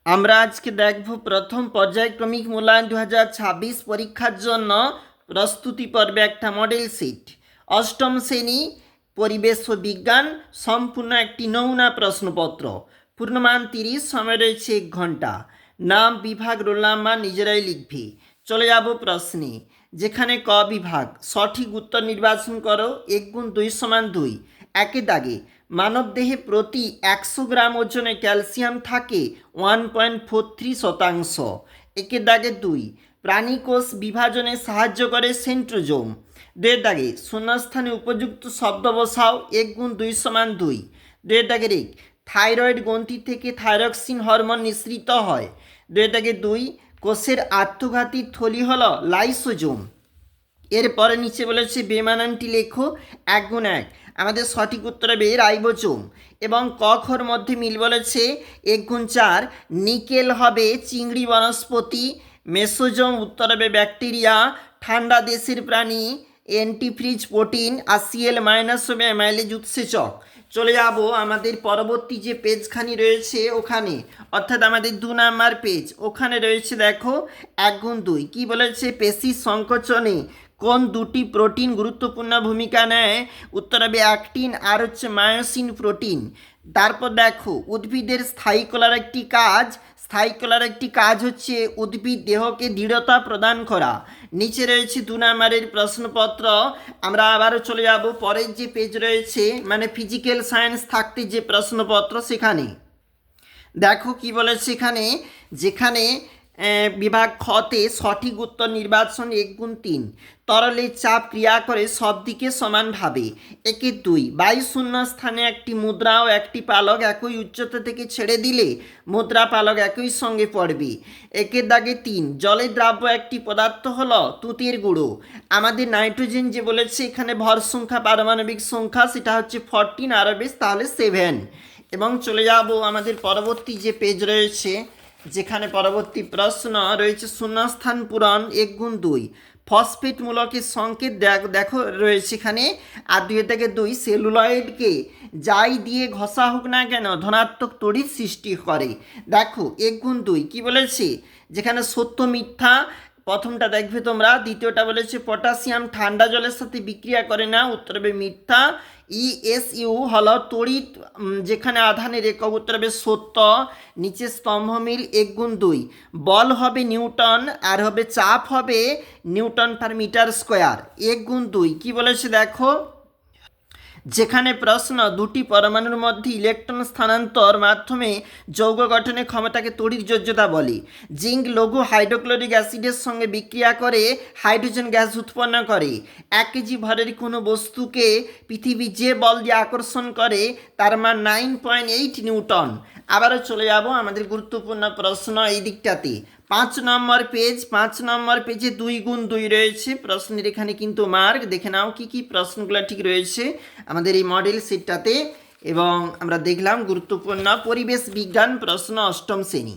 আমরা আজকে দেখব প্রথম পর্যায়ক্রমিক মূল্যায়ন 2026 পরীক্ষার জন্য প্রস্তুতি পর্বে একটা মডেল সিট। অষ্টম শ্রেণী পরিবেশ ও বিজ্ঞান, সম্পূর্ণ একটি নমুনা প্রশ্নপত্র। পূর্ণমান 30, সময় রয়েছে 1 ঘন্টা। নাম, বিভাগ, রোল নাম্বার নিজেরাই লিখবে। চলে যাব প্রশ্নে। যেখানে ক বিভাগ, সঠিক উত্তর নির্বাচন করো। 1 গুণ 2 সমান 2। একে দাগে মানবদেহে প্রতি 100 গ্রাম ওজনে ক্যালসিয়াম থাকে 1.43%। একে দাগে 2, প্রাণীকোষ বিভাজনে সাহায্য করে সেন্ট্রোজোম। 2 দাগে শূন্যস্থানে উপযুক্ত শব্দ বসাও। 1 গুণ 2 সমান 2। 2 দাগের 1, থাইরয়েড গ্রন্থি থেকে থাইরক্সিন হরমোন নিঃসৃত হয়। 2 দাগে 2, কোষের আত্মঘাতী থলি হল লাইসোজোম। এরপরে নিচে বলেছে বেমানানটি লেখো। 1 গুণ 1, আমাদের সঠিক উত্তর হবে রাইবোজোম। এবং ক খর মধ্যে মিল বলেছে। 1 গুণ 4, নিকেল হবে চিংড়ি বনস্পতি। মেসোজোম উত্তর হবে ব্যাকটেরিয়া। ঠান্ডা দেশের প্রাণী অ্যান্টিফ্রিজ প্রোটিন। আর Cl- হবে অ্যামাইলেজ উৎসেচক। চলে যাব আমাদের পরবর্তী যে পেজখানি রয়েছে ওখানে, অর্থাৎ আমাদের 2 নাম্বার পেজ। ওখানে রয়েছে দেখো 1 গুণ 2 কী বলেছে, পেশি সংকোচনে কোন দুটি প্রোটিন গুরুত্বপূর্ণ ভূমিকা নেয়? উত্তর হবে অ্যাক্টিন আর মায়োসিন প্রোটিন। তারপর দেখো উদ্ভিদের স্থায়ী কলার একটি কাজ হচ্ছে উদ্ভিদ দেহকে দৃঢ়তা প্রদান করা। নিচে রয়েছে 2 নাম্বারের প্রশ্নপত্র। আমরা আবারও চলে যাব পরের যে পেজ রয়েছে, মানে ফিজিক্যাল সায়েন্স থাকতে যে প্রশ্নপত্র, সেখানে দেখো কি বলেছে এখানে। যেখানে বিভাগ খতে সঠিক উত্তর নির্বাচন 1 গুণ 3, তরলে চাপ ক্রিয়া করে সব দিকে সমানভাবে। 1 2, বায়ু শূন্য স্থানে একটি মুদ্রা ও একটি পালক একই উচ্চতা থেকে ছেড়ে দিলে মুদ্রা পালক একই সঙ্গে পড়বে। 1 দাগে 3, জলে দ্রাব্য একটি পদার্থ হলো তুতের গুঁড়ো। আমাদের নাইট্রোজেন যে বলেছে এখানে ভর সংখ্যা, পারমাণবিক সংখ্যা, সেটা হচ্ছে 14 আর বেশ তাহলে 7। এবং চলে যাব আমাদের পরবর্তী যে পেজ রয়েছে, যেখানে পরবর্তী প্রশ্ন রয়েছে শূন্যস্থান পূরণ 1 গুণ 2, ফসফেট মূলকের সংকেত দেখো রয়েছে এখানে। আর 2 থেকে 2, সেলুলয়েডকে যাই দিয়ে ঘষা হোক না কেন ধনাত্মক তড়িৎ সৃষ্টি করে। দেখো 1 গুণ 2 কী বলেছে, যেখানে সত্য মিথ্যা প্রথমটা দেখবে তোমরা। দ্বিতীয়টা বলেছে পটাশিয়াম ঠান্ডা জলের সাথে বিক্রিয়া করে না, উত্তর হবে মিথ্যা। ইএসইউ হলো তড়িৎ যেখানে আধানের একক, উত্তর হবে সত্য। নিচে স্তম্ভমিল 1 গুণ 2, বল হবে নিউটন আর হবে চাপ হবে নিউটন পার মিটার স্কোয়ার। 1 গুণ 2 কী বলেছে দেখো, যেখানে প্রশ্ন দুটি পরমাণুর মধ্যে ইলেকট্রন স্থানান্তর মাধ্যমে যৌগ গঠনের ক্ষমতাকে তড়িৎ যোজ্যতা বলে। জিঙ্ক লঘু হাইড্রোক্লোরিক অ্যাসিডের সঙ্গে বিক্রিয়া করে হাইড্রোজেন গ্যাস উৎপন্ন করে। 1 কেজি ভরের কোনো বস্তুকে পৃথিবী যে বল দিয়ে আকর্ষণ করে তার মান 9.8 নিউটন। আবারও চলে যাব আমাদের গুরুত্বপূর্ণ প্রশ্ন এই দিকটাতে। 5 নম্বর পেজ, 5 নম্বর পেজে 2 গুণ 2 রয়েছে প্রশ্নের। এখানে কিন্তু মার্ক দেখে নাও কি কি প্রশ্নগুলো ঠিক রয়েছে আমাদের এই মডেল সিটটাতে। এবং আমরা দেখলাম গুরুত্বপূর্ণ পরিবেশ বিজ্ঞান প্রশ্ন, অষ্টম শ্রেণী।